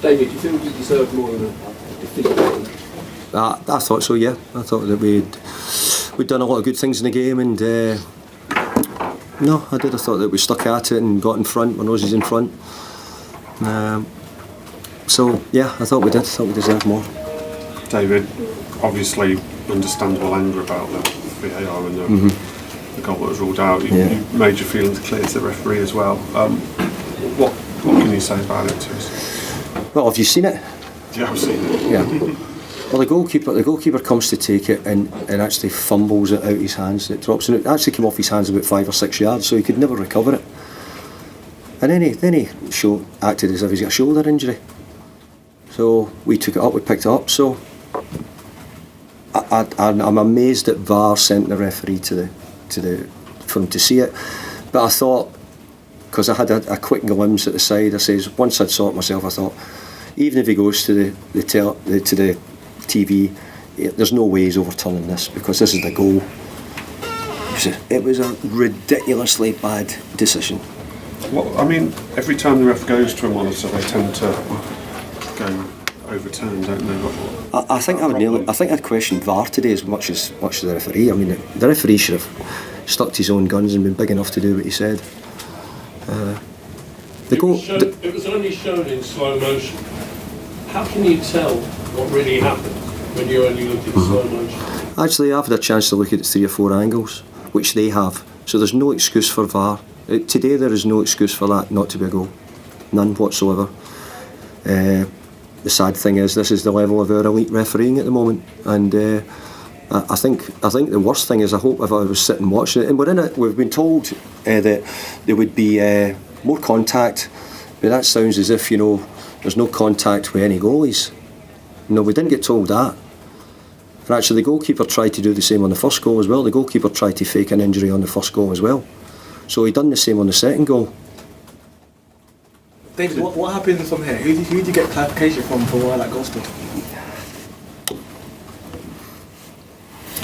David, do you feel you deserved more than a defeat? I thought so, yeah. I thought that we'd done a lot of good things in the game, and no, I did. I thought that we stuck at it and got in front, our noses in front. So yeah, I thought we did. I thought we deserved more. David, obviously understandable anger about the VAR and the goal that was ruled out. You made your feelings clear to the referee as well. What can you say about it to us? Well, have you seen it? Yeah, I've seen it. Yeah. Well, the goalkeeper comes to take it and actually fumbles it out of his hands. It drops, and it actually came off his hands about 5 or 6 yards, so he could never recover it. And then he acted as if he's got a shoulder injury. So we took it up, we picked it up. So I'm amazed that VAR sent the referee for him to see it. But I thought, because I had a quick glimpse at the side, I says, once I'd sorted myself, I thought, even if he goes to the TV, there's no way he's overturning this, because this is the goal. It was a ridiculously bad decision. Well, I mean, every time the ref goes to a monitor, they tend to go overturned, don't they? I think I'd question VAR today as much as the referee. I mean, the referee should have stuck to his own guns and been big enough to do what he said. It was only shown in slow motion. How can you tell what really happened when you only look at slow motion? Actually, I've had a chance to look at 3 or 4 angles, which they have. So there's no excuse for VAR. Today there is no excuse for that not to be a goal. None whatsoever. The sad thing is, this is the level of our elite refereeing at the moment, and I think the worst thing is, I hope if I was sitting watching it, and we're in it, we've been told that there would be more contact, but that sounds as if, there's no contact with any goalies. No, we didn't get told that. And actually, the goalkeeper tried to do the same on the first goal as well. The goalkeeper tried to fake an injury on the first goal as well. So he done the same on the second goal. David, what happened from here? Who did you get clarification from for why that goal stood?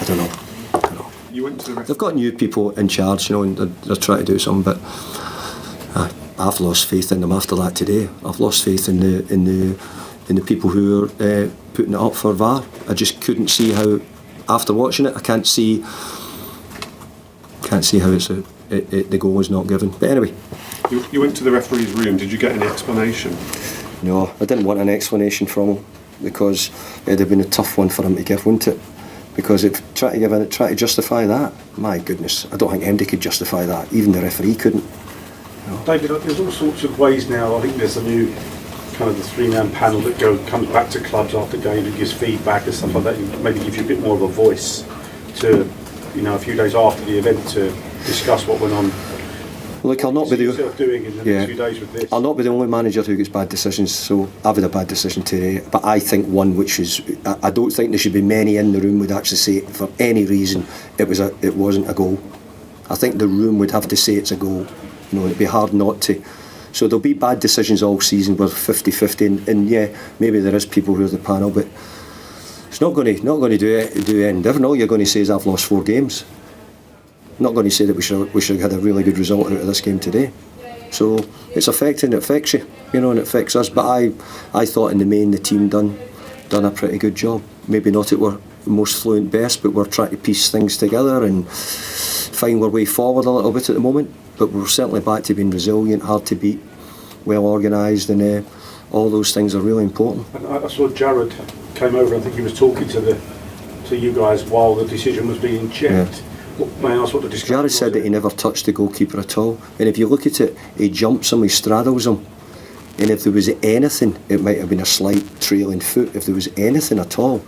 I don't know. You went to the They've got new people in charge, and they're trying to do something, but I've lost faith in them after that today. I've lost faith in the people who are putting it up for VAR. I just couldn't see how, after watching it, I can't see how the goal was not given. But anyway. You went to the referee's room. Did you get any explanation? No, I didn't want an explanation from him, because it'd have been a tough one for him to give, wouldn't it? Because try to justify that, my goodness, I don't think anybody could justify that. Even the referee couldn't. David, there's all sorts of ways now. I think there's a new kind of the 3-man panel that comes back to clubs after games and gives feedback and stuff like that. And maybe gives you a bit more of a voice to, a few days after the event to discuss what went on. Look, I'll not be doing in the next few days with this. I'll not be the only manager who gets bad decisions. So I've had a bad decision today, but I think one which is, I don't think there should be many in the room would actually say for any reason it wasn't a goal. I think the room would have to say it's a goal. It'd be hard not to. So there'll be bad decisions all season. We're 50-50, and yeah, maybe there is people who are the panel, but it's not going to do anything different. All you're going to say is I've lost 4 games. I'm not going to say that we should have had a really good result out of this game today. So it's affecting, it affects you, and it affects us. But I thought in the main the team done a pretty good job. Maybe not at our most fluent best, but we're trying to piece things together and find our way forward a little bit at the moment. But we're certainly back to being resilient, hard to beat, well organised, and all those things are really important. And I saw Jared came over. I think he was talking to you guys while the decision was being checked. Yeah. May I ask what the discussion Jared said that he never touched the goalkeeper at all, and if you look at it, he jumps him, he straddles him, and if there was anything, it might have been a slight trailing foot. If there was anything at all,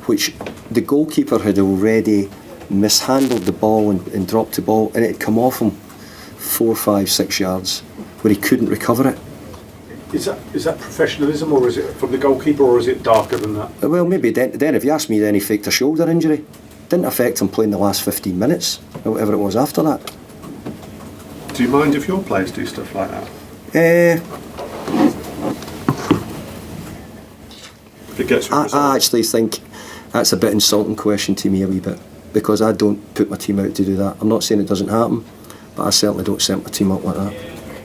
which the goalkeeper had already mishandled the ball and dropped the ball, and it had come off him 4, 5, 6 yards where he couldn't recover it. Is that professionalism, or is it from the goalkeeper, or is it darker than that? Well, maybe then if you ask me, then he faked a shoulder injury. Didn't affect him playing the last 15 minutes or whatever it was after that. Do you mind if your players do stuff like that? If it gets I actually think that's a bit insulting question to me a wee bit, because I don't put my team out to do that. I'm not saying it doesn't happen, but I certainly don't set my team up like that.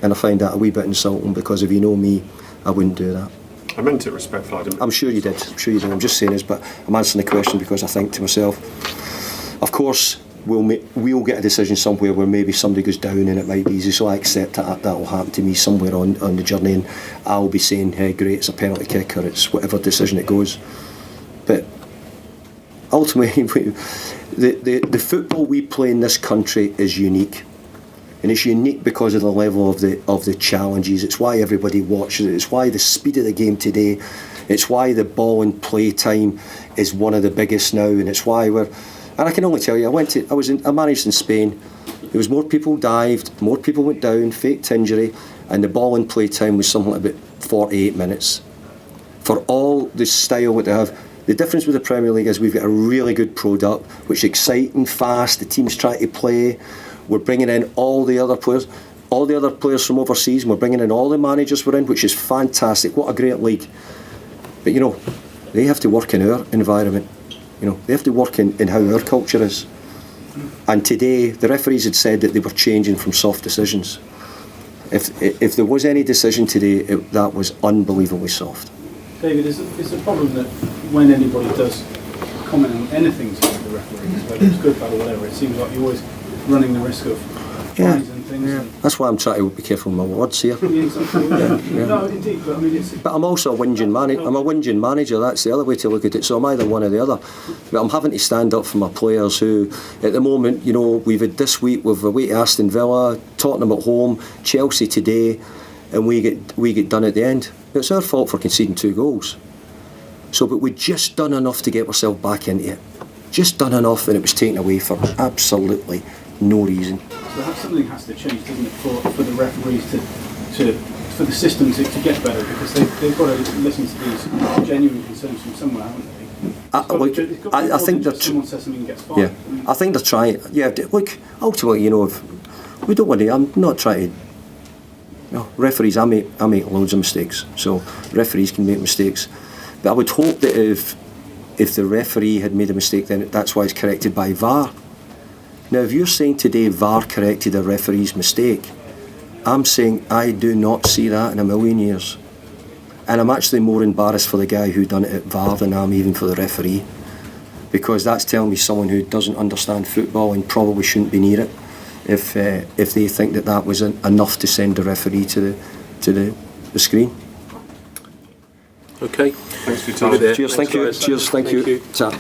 And I find that a wee bit insulting, because if you know me, I wouldn't do that. I meant it respectfully. I didn't. I'm sure you did. I'm just saying this, but I'm answering the question because I think to myself, of course, we'll get a decision somewhere where maybe somebody goes down and it might be easy, so I accept that will happen to me somewhere on the journey, and I'll be saying, hey, great, it's a penalty kick, or it's whatever decision it goes. But ultimately, the football we play in this country is unique. And it's unique because of the level of the challenges. It's why everybody watches it. It's why the speed of the game today. It's why the ball and play time is one of the biggest now. And it's why and I can only tell you, I managed in Spain. There was more people dived, more people went down, faked injury, and the ball and play time was something like about 48 minutes. For all the style that they have, the difference with the Premier League is we've got a really good product, which is exciting, fast. The teams try to play. We're bringing in all the other players from overseas, and we're bringing in all the managers we're in, which is fantastic. What a great league. But they have to work in our environment. They have to work in how our culture is. And today, the referees had said that they were changing from soft decisions. If there was any decision today, that was unbelievably soft. David, is the problem that when anybody does comment on anything to the referees, whether it's good, bad or whatever, it seems like you're always running the risk of fines and things. Yeah. That's why I'm trying to be careful with my words here. Yeah, exactly. No, indeed, but I mean, But I'm also a whinging manager. I'm a whinging manager. That's the other way to look at it. So I'm either one or the other. But I'm having to stand up for my players who, at the moment, we've had this week we've away to Aston Villa, Tottenham at home, Chelsea today, and we get done at the end. It's our fault for conceding 2 goals. But we just done enough to get ourselves back into it. Just done enough, and it was taken away for absolutely no reason. So something has to change, doesn't it, for the referees for the system to get better, because they've got to listen to these genuine concerns from somewhere, haven't they? I think that someone says something and gets fined. Yeah, I think they're trying. Yeah, look, ultimately, if we don't want to, I'm not trying to. Referees, I make loads of mistakes, so referees can make mistakes. But I would hope that if the referee had made a mistake, then that's why it's corrected by VAR. Now, if you're saying today VAR corrected a referee's mistake, I'm saying I do not see that in a million years. And I'm actually more embarrassed for the guy who done it at VAR than I am even for the referee, because that's telling me someone who doesn't understand football and probably shouldn't be near it if they think that was enough to send the referee to the screen. Okay. Thanks for your time. Cheers, thank you. Guys. Cheers, thank you. you. Ta.